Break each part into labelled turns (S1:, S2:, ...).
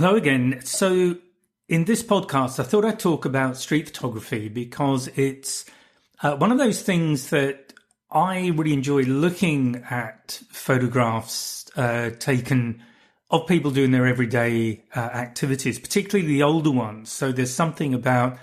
S1: Hello again. So in this podcast, I thought I'd talk about street photography because it's one of those things that I really enjoy looking at photographs taken of people doing their everyday activities, particularly the older ones. So there's something about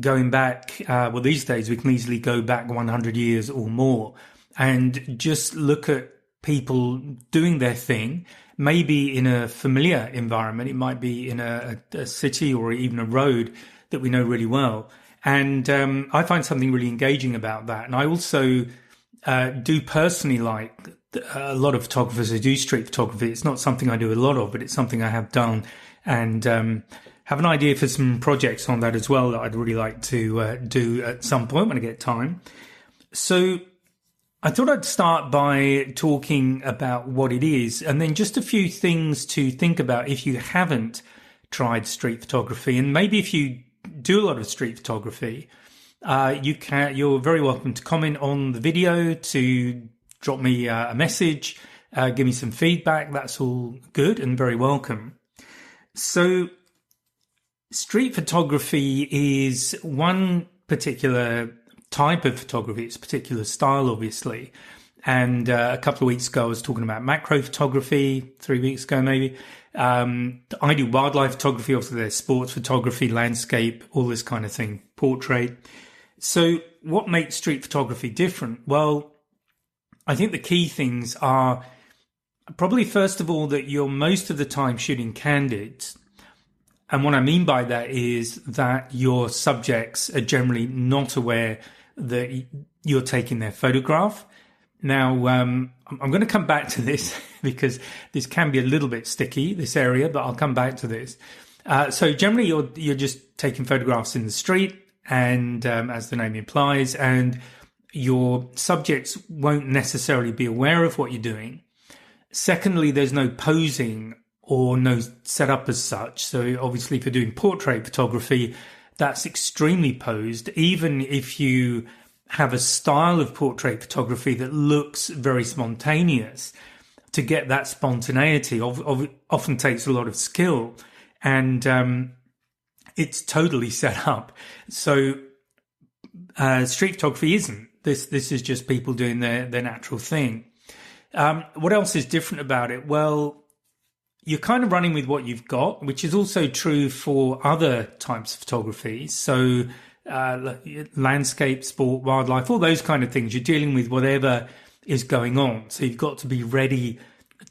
S1: going back, these days we can easily go back 100 years or more and just look at people doing their thing, maybe in a familiar environment. It might be in a city or even a road that we know really well. And I find something really engaging about that. And I also do personally like a lot of photographers who do street photography. It's not something I do a lot of, but it's something I have done, and have an idea for some projects on that as well that I'd really like to do at some point when I get time. So I thought I'd start by talking about what it is, and then just a few things to think about if you haven't tried street photography. And maybe if you do a lot of street photography, you're very welcome to comment on the video, to drop me a message, give me some feedback. That's all good and very welcome. So street photography is one particular type of photography. It's a particular style, obviously. And a couple of weeks ago, I was talking about macro photography, 3 weeks ago maybe. I do wildlife photography. Also, there's sports photography, landscape, all this kind of thing, portrait. So what makes street photography different? Well, I think the key things are probably, first of all, that you're most of the time shooting candid. And what I mean by that is that your subjects are generally not aware that you're taking their photograph. Now, I'm going to come back to this because this can be a little bit sticky, this area, but I'll come back to this. So generally, you're just taking photographs in the street, and as the name implies, and your subjects won't necessarily be aware of what you're doing. Secondly, there's no posing or no setup as such. So obviously, if you're doing portrait photography, that's extremely posed. Even if you have a style of portrait photography that looks very spontaneous, to get that spontaneity often takes a lot of skill, and it's totally set up. So street photography isn't. This is just people doing their natural thing. What else is different about it? Well, you're kind of running with what you've got, which is also true for other types of photography. So landscape, sport, wildlife, all those kind of things. You're dealing with whatever is going on. So you've got to be ready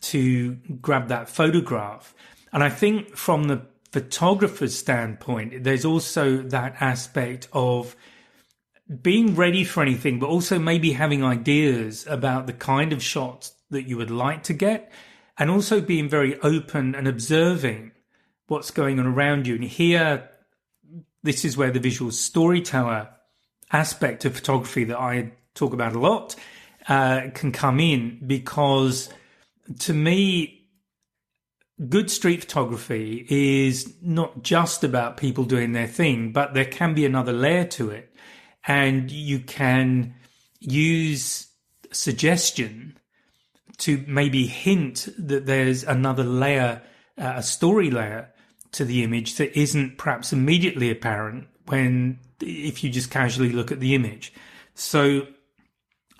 S1: to grab that photograph. And I think from the photographer's standpoint, there's also that aspect of being ready for anything, but also maybe having ideas about the kind of shots that you would like to get, and also being very open and observing what's going on around you. And here, this is where the visual storyteller aspect of photography that I talk about a lot can come in, because to me, good street photography is not just about people doing their thing, but there can be another layer to it. And you can use suggestion to maybe hint that there's another layer, a story layer to the image that isn't perhaps immediately apparent if you just casually look at the image. So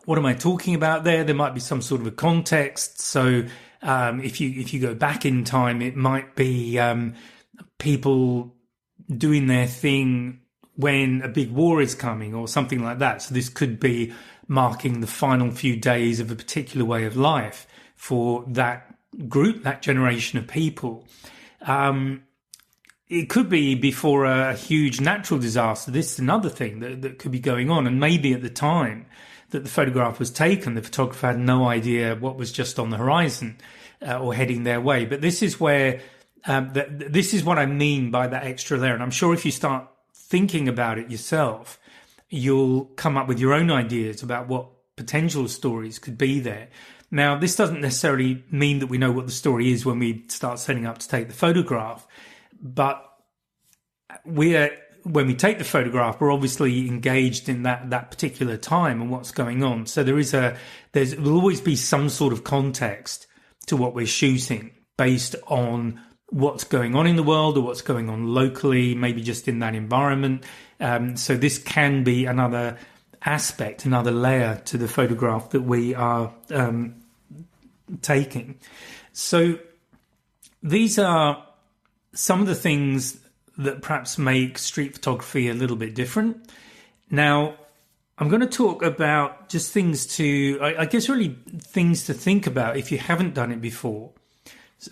S1: what am I talking about there? There might be some sort of a context. So if you go back in time, it might be people doing their thing when a big war is coming or something like that. So this could be marking the final few days of a particular way of life for that group, that generation of people. It could be before a huge natural disaster. This is another thing that could be going on. And maybe at the time that the photograph was taken, the photographer had no idea what was just on the horizon or heading their way. But this is where, this is what I mean by that extra layer. And I'm sure if you start thinking about it yourself, you'll come up with your own ideas about what potential stories could be there. Now, this doesn't necessarily mean that we know what the story is when we start setting up to take the photograph, but when we take the photograph, we're obviously engaged in that particular time and what's going on. So there will always be some sort of context to what we're shooting based on what's going on in the world or what's going on locally, maybe just in that environment. So this can be another aspect, another layer to the photograph that we are taking. So these are some of the things that perhaps make street photography a little bit different. Now, I'm going to talk about just things I guess really things to think about if you haven't done it before.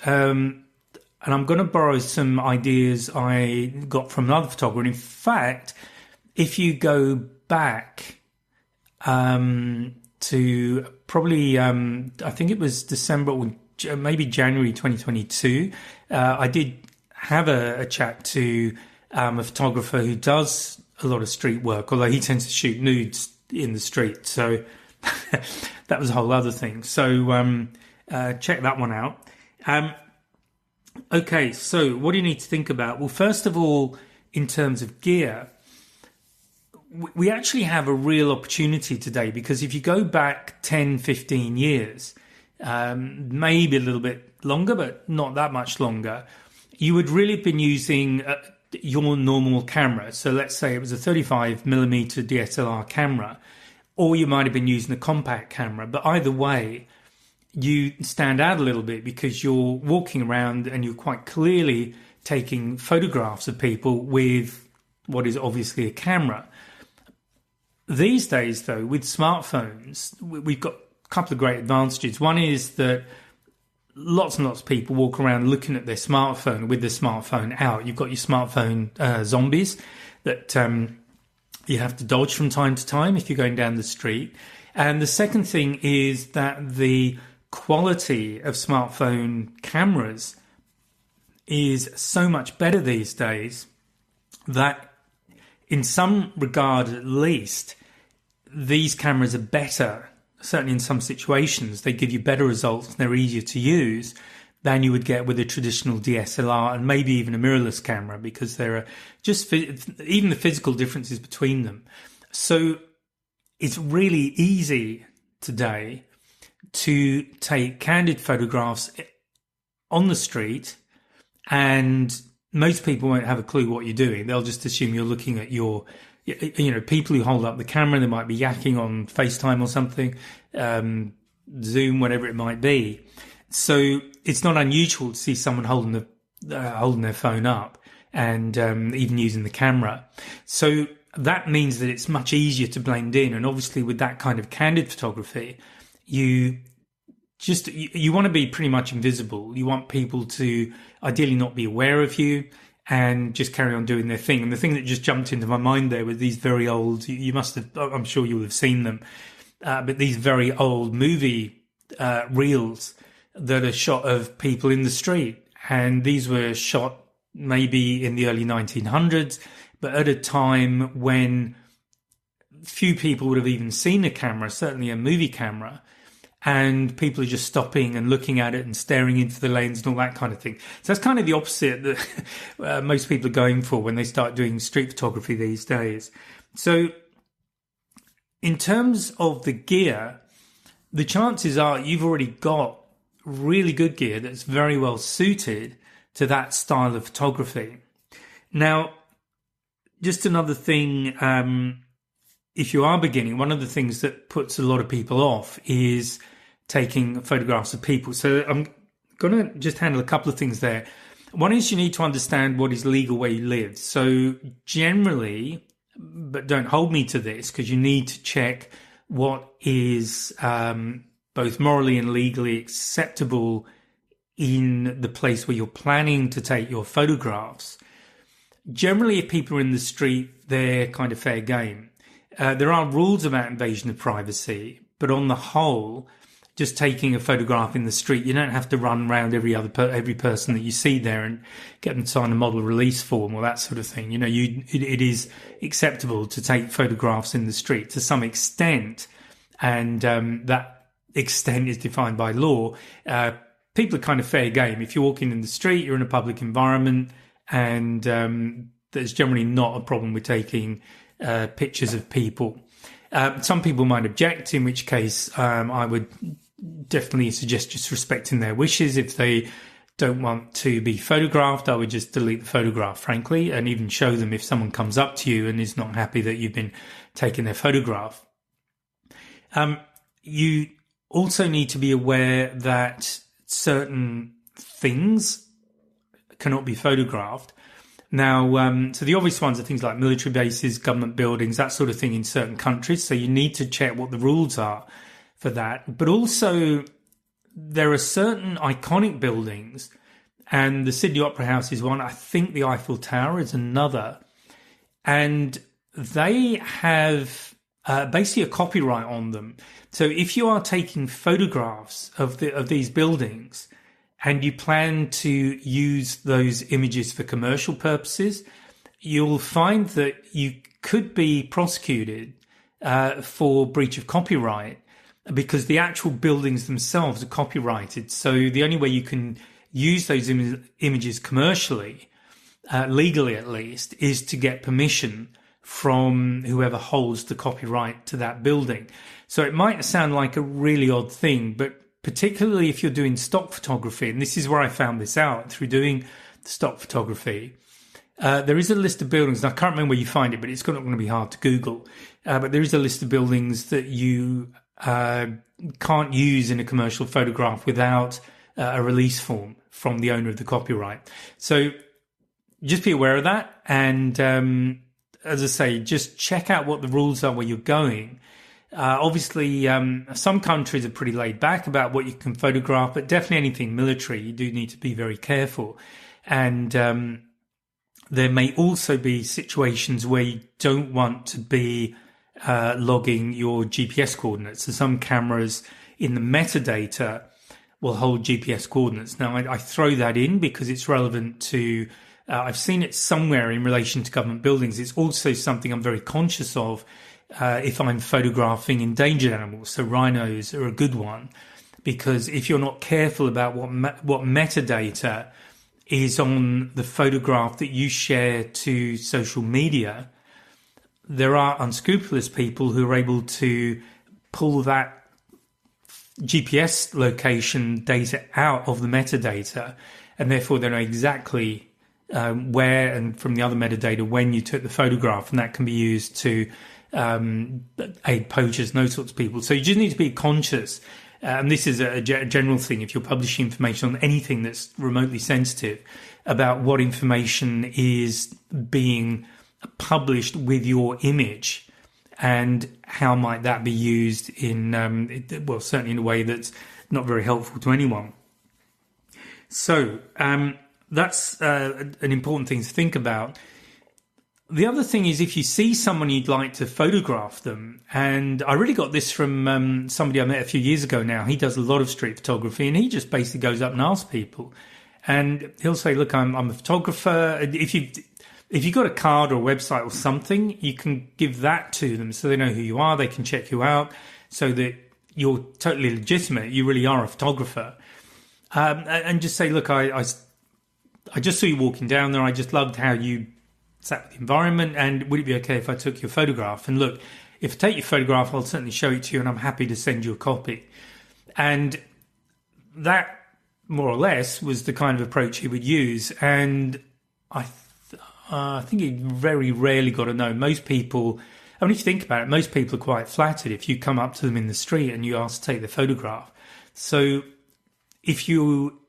S1: And I'm going to borrow some ideas I got from another photographer. And in fact, if you go back to probably, I think it was December or maybe January 2022, I did have a chat to a photographer who does a lot of street work, although he tends to shoot nudes in the street. So that was a whole other thing. So check that one out. Okay, so what do you need to think about? Well, first of all, in terms of gear, we actually have a real opportunity today, because if you go back 10, 15 years, maybe a little bit longer, but not that much longer, you would really have been using your normal camera. So let's say it was a 35mm DSLR camera, or you might have been using a compact camera. But either way, you stand out a little bit because you're walking around and you're quite clearly taking photographs of people with what is obviously a camera. These days, though, with smartphones, we've got a couple of great advantages. One is that lots and lots of people walk around looking at their smartphone with their smartphone out. You've got your smartphone zombies that you have to dodge from time to time if you're going down the street. And the second thing is that the quality of smartphone cameras is so much better these days that in some regard at least, these cameras are better. Certainly in some situations, they give you better results and they're easier to use than you would get with a traditional DSLR and maybe even a mirrorless camera, because there are just even the physical differences between them. So it's really easy today to take candid photographs on the street, and most people won't have a clue what you're doing. They'll just assume you're looking at people who hold up the camera. They might be yakking on FaceTime or something, Zoom, whatever it might be. So it's not unusual to see someone holding their phone up and even using the camera. So that means that it's much easier to blend in. And obviously with that kind of candid photography, you want to be pretty much invisible. You want people to ideally not be aware of you and just carry on doing their thing. And the thing that just jumped into my mind there were these very old, I'm sure you will have seen them, but these very old movie reels that are shot of people in the street. And these were shot maybe in the early 1900s, but at a time when few people would have even seen a camera, certainly a movie camera. And people are just stopping and looking at it and staring into the lens and all that kind of thing. So that's kind of the opposite that most people are going for when they start doing street photography these days. So in terms of the gear, the chances are you've already got really good gear that's very well suited to that style of photography. Now, just another thing, if you are beginning, one of the things that puts a lot of people off is taking photographs of people. So I'm going to just handle a couple of things there. One is you need to understand what is legal where you live. So generally, but don't hold me to this, because you need to check what is both morally and legally acceptable in the place where you're planning to take your photographs. Generally, if people are in the street, they're kind of fair game. There are rules about invasion of privacy, but on the whole, just taking a photograph in the street, you don't have to run around every person that you see there and get them to sign a model release form or that sort of thing. It is acceptable to take photographs in the street to some extent, and that extent is defined by law. People are kind of fair game. If you're walking in the street, you're in a public environment, and there's generally not a problem with taking pictures of people. Some people might object, in which case I would definitely suggest just respecting their wishes. If they don't want to be photographed, I would just delete the photograph, frankly, and even show them if someone comes up to you and is not happy that you've been taking their photograph. You also need to be aware that certain things cannot be photographed. Now, so the obvious ones are things like military bases, government buildings, that sort of thing in certain countries. So you need to check what the rules are for that. But also, there are certain iconic buildings, and the Sydney Opera House is one. I think the Eiffel Tower is another. And they have basically a copyright on them. So if you are taking photographs of these buildings and you plan to use those images for commercial purposes, you'll find that you could be prosecuted for breach of copyright, because the actual buildings themselves are copyrighted. So the only way you can use those images commercially, legally at least, is to get permission from whoever holds the copyright to that building. So it might sound like a really odd thing, but particularly if you're doing stock photography, and this is where I found this out through doing the stock photography, there is a list of buildings, and I can't remember where you find it, but it's not going to be hard to Google. But there is a list of buildings that you can't use in a commercial photograph without a release form from the owner of the copyright. So just be aware of that. And as I say, just check out what the rules are where you're going. Obviously, some countries are pretty laid back about what you can photograph, but definitely anything military, you do need to be very careful. And there may also be situations where you don't want to be logging your GPS coordinates. So some cameras in the metadata will hold GPS coordinates. Now, I throw that in because it's relevant to, I've seen it somewhere in relation to government buildings. It's also something I'm very conscious of if I'm photographing endangered animals. So rhinos are a good one, because if you're not careful about what metadata is on the photograph that you share to social media, there are unscrupulous people who are able to pull that GPS location data out of the metadata, and therefore they know exactly where, and from the other metadata, when you took the photograph, and that can be used to aid poachers and those sorts of people. So you just need to be conscious, and this is a general thing if you're publishing information on anything that's remotely sensitive, about what information is being published with your image, and how might that be used in, well, certainly in a way that's not very helpful to anyone. So that's an important thing to think about. The other thing is, if you see someone you'd like to photograph them, and I really got this from somebody I met a few years ago now. He does a lot of street photography, and he just basically goes up and asks people, and he'll say, look, I'm a photographer. If you've got a card or a website or something, you can give that to them so they know who you are. They can check you out so that you're totally legitimate. You really are a photographer. And just say, look, I just saw you walking down there. I just loved how you sat with the environment. And would it be okay if I took your photograph? And look, if I take your photograph, I'll certainly show it to you, and I'm happy to send you a copy. And that, more or less, was the kind of approach he would use. And I think he very rarely got a no. Most people, I mean, if you think about it, most people are quite flattered if you come up to them in the street and you ask to take the photograph. So if you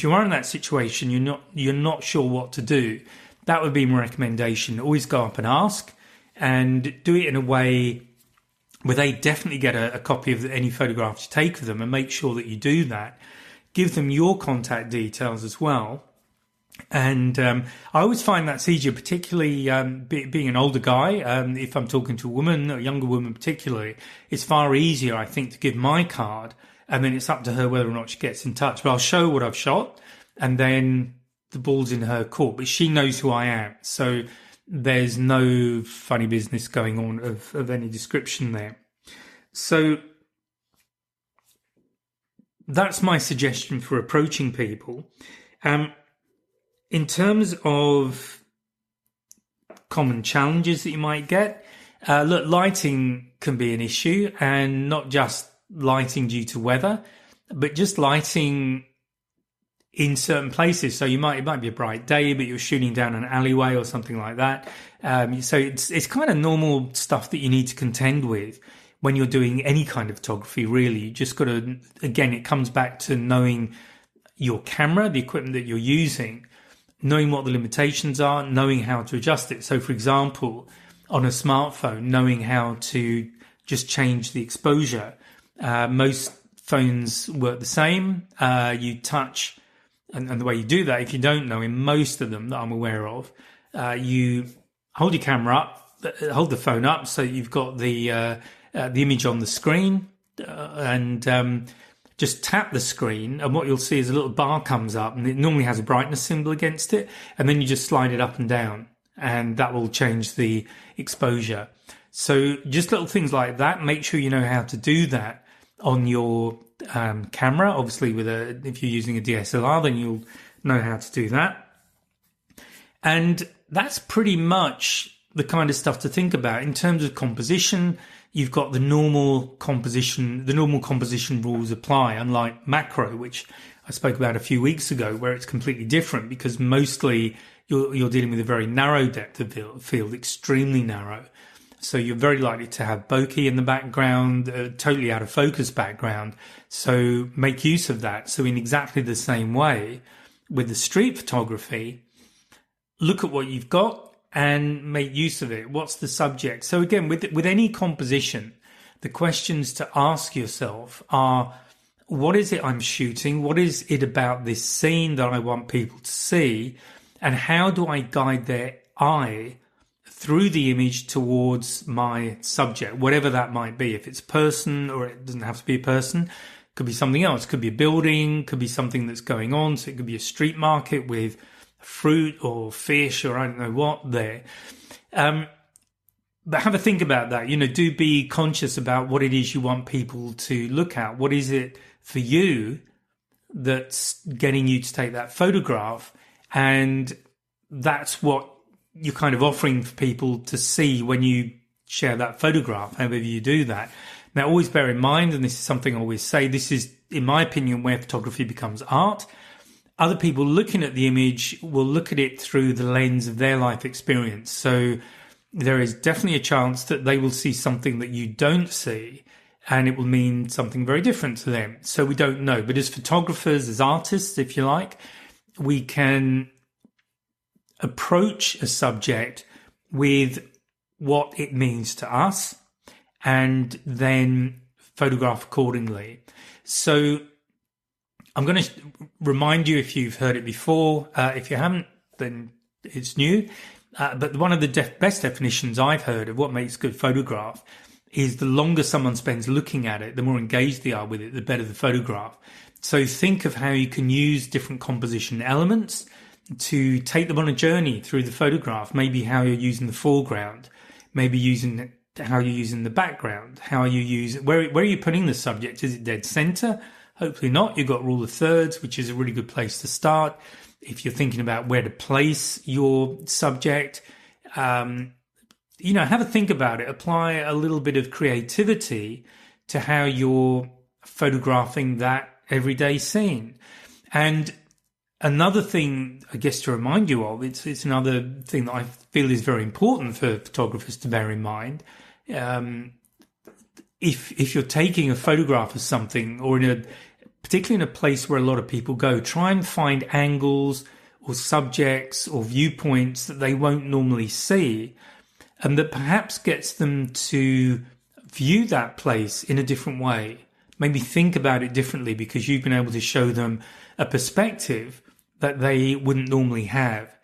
S1: are in that situation, you're not sure what to do, that would be my recommendation. Always go up and ask, and do it in a way where they definitely get a copy of any photographs you take of them, and make sure that you do that. Give them your contact details as well. And I always find that's easier, particularly being an older guy. If I'm talking to a woman, a younger woman particularly, it's far easier, I think, to give my card, and then it's up to her whether or not she gets in touch. But I'll show her what I've shot, and then the ball's in her court. But she knows who I am, so there's no funny business going on of any description there. So that's my suggestion for approaching people. In terms of common challenges that you might get, look, lighting can be an issue, and not just lighting due to weather, but just lighting in certain places. So it might be a bright day, but you're shooting down an alleyway or something like that. So it's kind of normal stuff that you need to contend with when you're doing any kind of photography, really. You just got to, again, it comes back to knowing your camera, the equipment that you're using, knowing what the limitations are, knowing how to adjust it. So, for example, on a smartphone, knowing how to just change the exposure. Most phones work the same. You touch, and the way you do that, if you don't know, in most of them that I'm aware of, you hold your camera up, hold the phone up, so you've got the image on the screen, and just tap the screen, and what you'll see is a little bar comes up, and it normally has a brightness symbol against it, and then you just slide it up and down, and that will change the exposure. So just little things like that. Make sure you know how to do that on your camera. Obviously, if you're using a DSLR, then you'll know how to do that. And that's pretty much the kind of stuff to think about. In terms of composition, you've got the normal composition rules apply, unlike macro, which I spoke about a few weeks ago, where it's completely different because mostly you're dealing with a very narrow depth of field, extremely narrow. So you're very likely to have bokeh in the background, totally out of focus background. So make use of that. So in exactly the same way with the street photography, look at what you've got and make use of it. What's the subject? So again, with any composition, the questions to ask yourself are, what is it I'm shooting? What is it about this scene that I want people to see? And how do I guide their eye through the image towards my subject, whatever that might be? If it's a person, or it doesn't have to be a person, it could be something else. It could be a building, could be something that's going on. So it could be a street market with fruit or fish or I don't know what there. But have a think about that. Do be conscious about what it is you want people to look at. What is it for you that's getting you to take that photograph? And that's what you're kind of offering for people to see when you share that photograph, however you do that. Now, always bear in mind, and this is something I always say, this is, in my opinion, where photography becomes art. Other people looking at the image will look at it through the lens of their life experience. So there is definitely a chance that they will see something that you don't see, and it will mean something very different to them. So we don't know. But as photographers, as artists, if you like, we can approach a subject with what it means to us and then photograph accordingly. So I'm going to remind you, if you've heard it before, if you haven't, then it's new. But one of the best definitions I've heard of what makes a good photograph is the longer someone spends looking at it, the more engaged they are with it, the better the photograph. So think of how you can use different composition elements to take them on a journey through the photograph. Maybe how you're using the foreground, maybe how you're using the background, where are you putting the subject? Is it dead center? Hopefully not. You've got rule of thirds, which is a really good place to start. If you're thinking about where to place your subject, have a think about it. Apply a little bit of creativity to how you're photographing that everyday scene. And another thing, I guess, to remind you of, it's another thing that I feel is very important for photographers to bear in mind. If you're taking a photograph of something, or particularly in a place where a lot of people go, try and find angles or subjects or viewpoints that they won't normally see, and that perhaps gets them to view that place in a different way. Maybe think about it differently because you've been able to show them a perspective that they wouldn't normally have.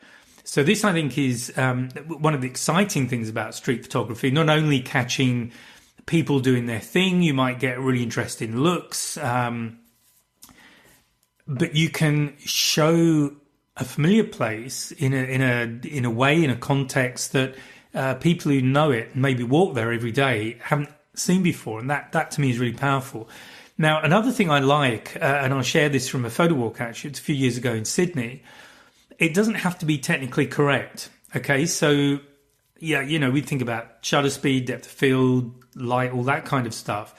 S1: So this, I think, is one of the exciting things about street photography, not only catching people doing their thing, you might get really interesting looks, but you can show a familiar place in a way, in a context that people who know it, maybe walk there every day, haven't seen before, and that to me is really powerful. Now, another thing I like, and I'll share this from a photo walk actually, it's a few years ago in Sydney, it doesn't have to be technically correct. Okay, so yeah, we think about shutter speed, depth of field, light, all that kind of stuff.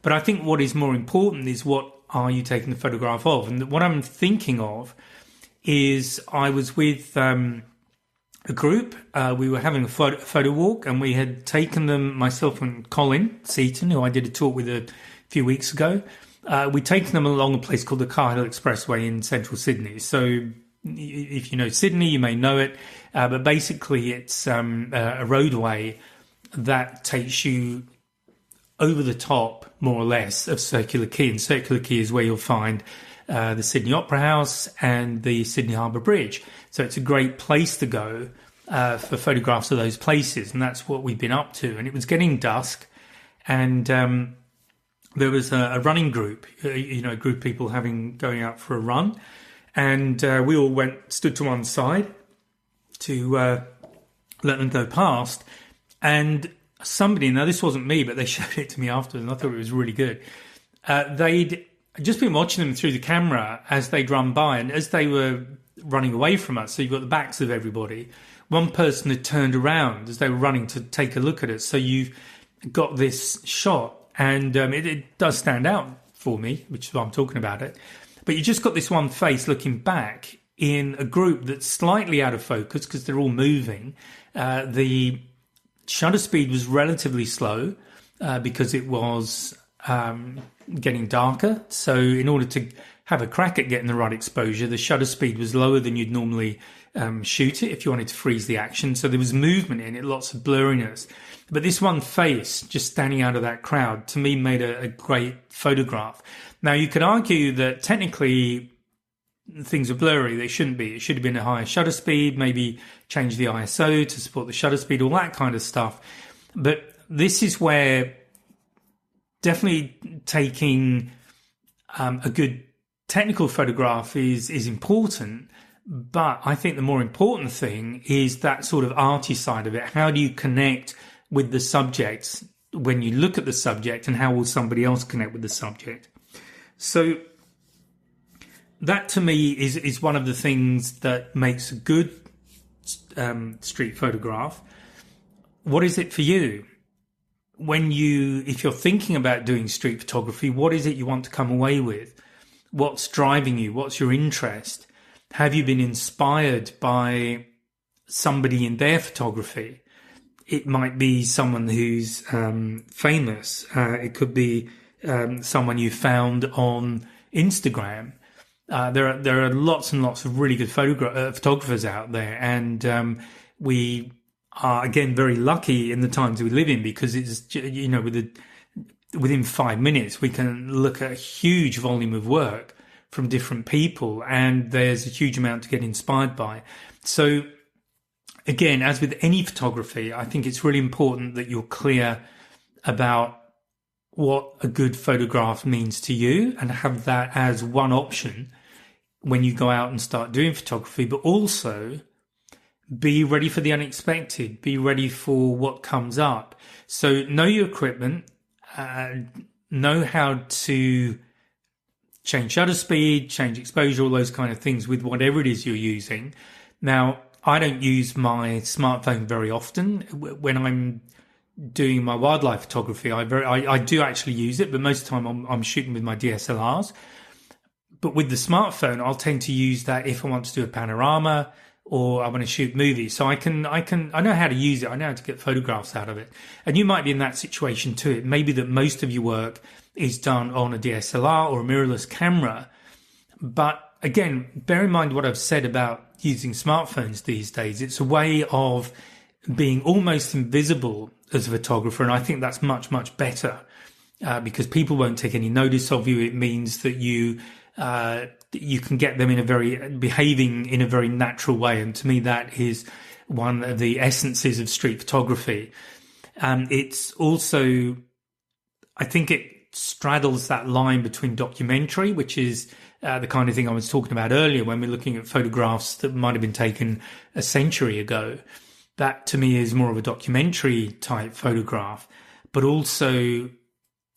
S1: But I think what is more important is what are you taking the photograph of? And what I'm thinking of is I was with a group. We were having a photo walk, and we had taken them, myself and Colin Seaton, who I did a talk with a few weeks ago. We'd taken them along a place called the Car Hill Expressway in central Sydney. So if you know Sydney, you may know it. But basically, it's a roadway that takes you over the top, more or less, of Circular Quay. And Circular Quay is where you'll find the Sydney Opera House and the Sydney Harbour Bridge. So it's a great place to go for photographs of those places. And that's what we've been up to. And it was getting dusk. And there was a running group, a group of people going out for a run. And we all stood to one side to let them go past. And somebody, now this wasn't me, but they showed it to me afterwards, and I thought it was really good. They'd just been watching them through the camera as they'd run by, and as they were running away from us, so you've got the backs of everybody, one person had turned around as they were running to take a look at it. So you've got this shot, and it does stand out for me, which is why I'm talking about it. But you just got this one face looking back in a group that's slightly out of focus because they're all moving. The shutter speed was relatively slow because it was getting darker. So in order to have a crack at getting the right exposure, the shutter speed was lower than you'd normally shoot it if you wanted to freeze the action. So there was movement in it, lots of blurriness. But this one face just standing out of that crowd, to me, made a great photograph. Now, you could argue that technically things are blurry. They shouldn't be. It should have been a higher shutter speed, maybe change the ISO to support the shutter speed, all that kind of stuff. But this is where definitely taking a good technical photograph is important. But I think the more important thing is that sort of arty side of it. How do you connect with the subject when you look at the subject, and how will somebody else connect with the subject? So that to me is one of the things that makes a good street photograph. What is it for you? If you're thinking about doing street photography, what is it you want to come away with? What's driving you? What's your interest? Have you been inspired by somebody in their photography? It might be someone who's famous. It could be someone you found on Instagram. There are lots and lots of really good photographers out there, and we are again very lucky in the times we live in, because it's within 5 minutes we can look at a huge volume of work from different people, and there's a huge amount to get inspired by. So again, as with any photography, I think it's really important that you're clear about what a good photograph means to you, and have that as one option when you go out and start doing photography. But also be ready for the unexpected, be ready for what comes up. So know your equipment, know how to change shutter speed, change exposure, all those kind of things with whatever it is you're using. Now, I don't use my smartphone very often. When I'm doing my wildlife photography, I do actually use it, but most of the time I'm shooting with my DSLRs. But with the smartphone, I'll tend to use that if I want to do a panorama or I want to shoot movies. So I know how to use it. I know how to get photographs out of it. And you might be in that situation too. It may be that most of your work is done on a DSLR or a mirrorless camera. But again, bear in mind what I've said about using smartphones these days. It's a way of being almost invisible as a photographer. And I think that's much, much better because people won't take any notice of you. It means that you can get them behaving in a very natural way. And to me, that is one of the essences of street photography. It's also, I think it straddles that line between documentary, which is the kind of thing I was talking about earlier when we're looking at photographs that might have been taken a century ago. That to me is more of a documentary type photograph, but also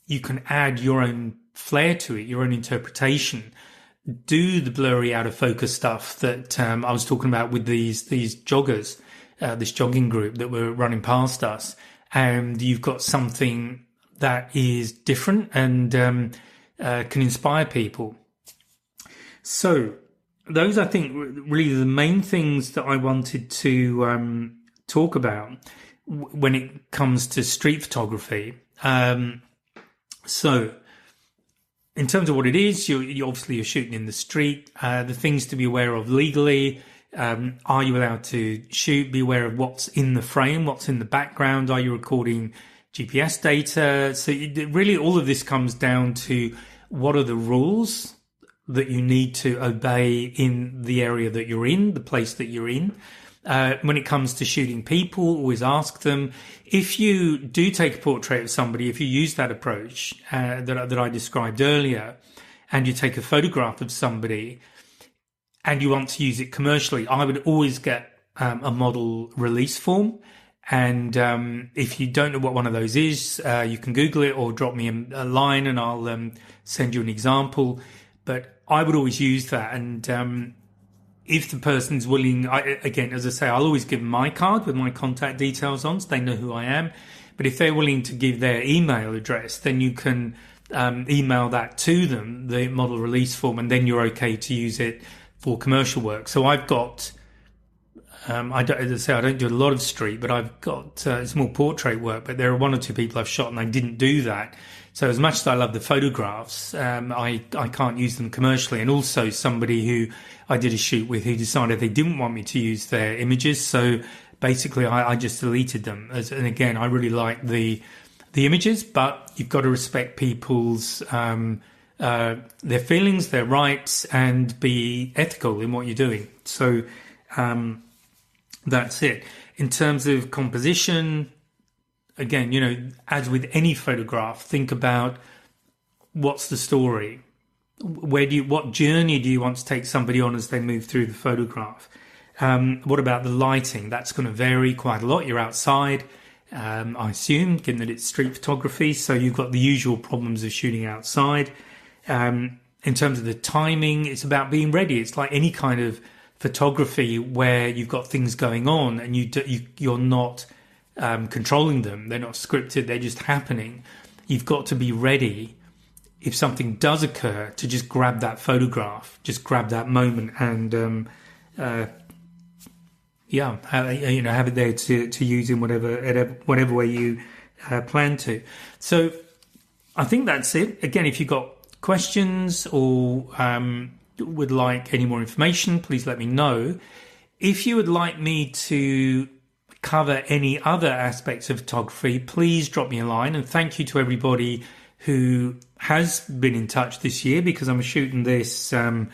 S1: you can add your own flair to it, your own interpretation. Do the blurry out of focus stuff that I was talking about with these joggers, this jogging group that were running past us, and you've got something that is different and can inspire people. So those, I think, really the main things that I wanted to talk about when it comes to street photography. So in terms of what it is, you obviously you're shooting in the street. The things to be aware of legally. Are you allowed to shoot? Be aware of what's in the frame, what's in the background. Are you recording GPS data? So really all of this comes down to what are the rules that you need to obey in the area that you're in, the place that you're in. When it comes to shooting people, always ask them. If you do take a portrait of somebody, if you use that approach that I described earlier, and you take a photograph of somebody and you want to use it commercially, I would always get a model release form. And if you don't know what one of those is, you can Google it or drop me a line and I'll send you an example. But I would always use that. And if the person's willing, again, as I say, I'll always give them my card with my contact details on so they know who I am. But if they're willing to give their email address, then you can email that to them, the model release form, and then you're okay to use it for commercial work. So I've got, as I say, I don't do a lot of street, but I've got it's more portrait work, but there are one or two people I've shot and I didn't do that. So as much as I love the photographs, I can't use them commercially. And also somebody who I did a shoot with who decided they didn't want me to use their images. So basically I just deleted them. And again, I really like the images, but you've got to respect people's their feelings, their rights, and be ethical in what you're doing. So that's it. In terms of composition, again, as with any photograph, think about what's the story. What journey do you want to take somebody on as they move through the photograph? What about the lighting? That's going to vary quite a lot. You're outside, I assume, given that it's street photography. So you've got the usual problems of shooting outside. In terms of the timing, it's about being ready. It's like any kind of photography where you've got things going on and you're not controlling them. They're not scripted. They're just happening. You've got to be ready if something does occur to just grab that photograph, just grab that moment and have it there to use in whatever way you plan to. So I think that's it. Again, if you've got questions or would like any more information, please let me know. If you would like me to cover any other aspects of photography, please drop me a line. And thank you to everybody who has been in touch this year, because I'm shooting this sort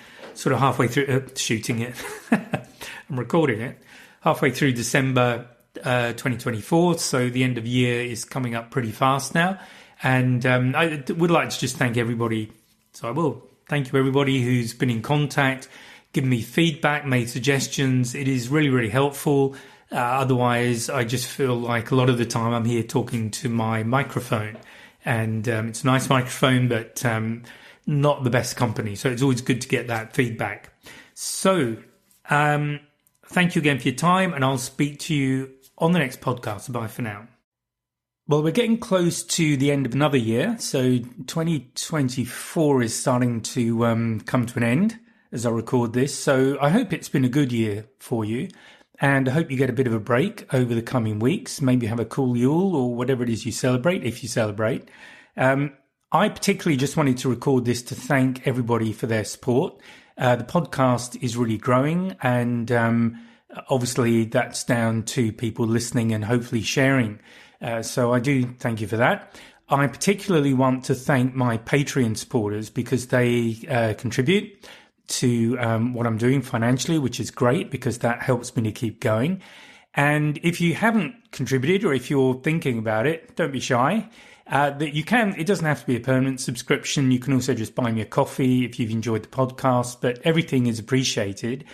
S1: of halfway through, shooting it, I'm recording it, halfway through December 2024. So the end of year is coming up pretty fast now. And I would like to just thank everybody. So I will thank you everybody who's been in contact, given me feedback, made suggestions. It is really, really helpful. Otherwise, I just feel like a lot of the time I'm here talking to my microphone. And it's a nice microphone, but not the best company. So it's always good to get that feedback. So thank you again for your time, and I'll speak to you on the next podcast. Bye for now. Well, we're getting close to the end of another year. So 2024 is starting to come to an end as I record this. So I hope it's been a good year for you. And I hope you get a bit of a break over the coming weeks. Maybe have a cool Yule or whatever it is you celebrate, if you celebrate. I particularly just wanted to record this to thank everybody for their support. The podcast is really growing, and obviously that's down to people listening and hopefully sharing. So I do thank you for that. I particularly want to thank my Patreon supporters because they contribute to what I'm doing financially, which is great because that helps me to keep going. And if you haven't contributed, or if you're thinking about it, don't be shy. That you can. It doesn't have to be a permanent subscription. You can also just buy me a coffee if you've enjoyed the podcast, but everything is appreciated.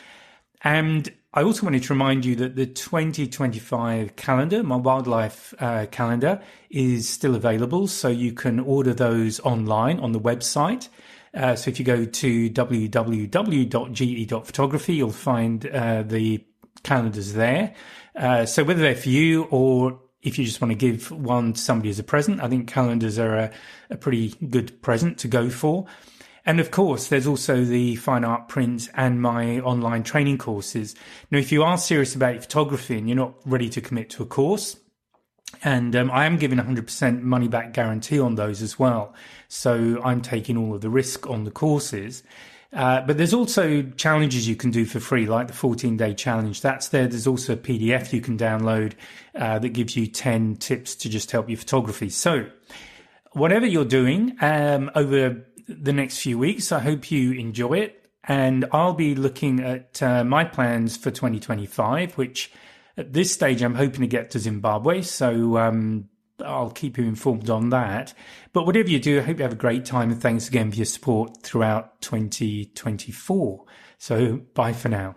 S1: And I also wanted to remind you that the 2025 calendar, my wildlife calendar, is still available. So you can order those online on the website. So if you go to www.ge.photography, you'll find the calendars there. So whether they're for you, or if you just want to give one to somebody as a present, I think calendars are a pretty good present to go for. And of course, there's also the fine art prints and my online training courses. Now, if you are serious about your photography and you're not ready to commit to a course, and I am giving 100% money back guarantee on those as well. So I'm taking all of the risk on the courses. But there's also challenges you can do for free, like the 14-day challenge. That's there. There's also a PDF you can download that gives you 10 tips to just help your photography. So whatever you're doing over the next few weeks, I hope you enjoy it. And I'll be looking at my plans for 2025, which at this stage I'm hoping to get to Zimbabwe. So I'll keep you informed on that. But whatever you do, I hope you have a great time. And thanks again for your support throughout 2024. So bye for now.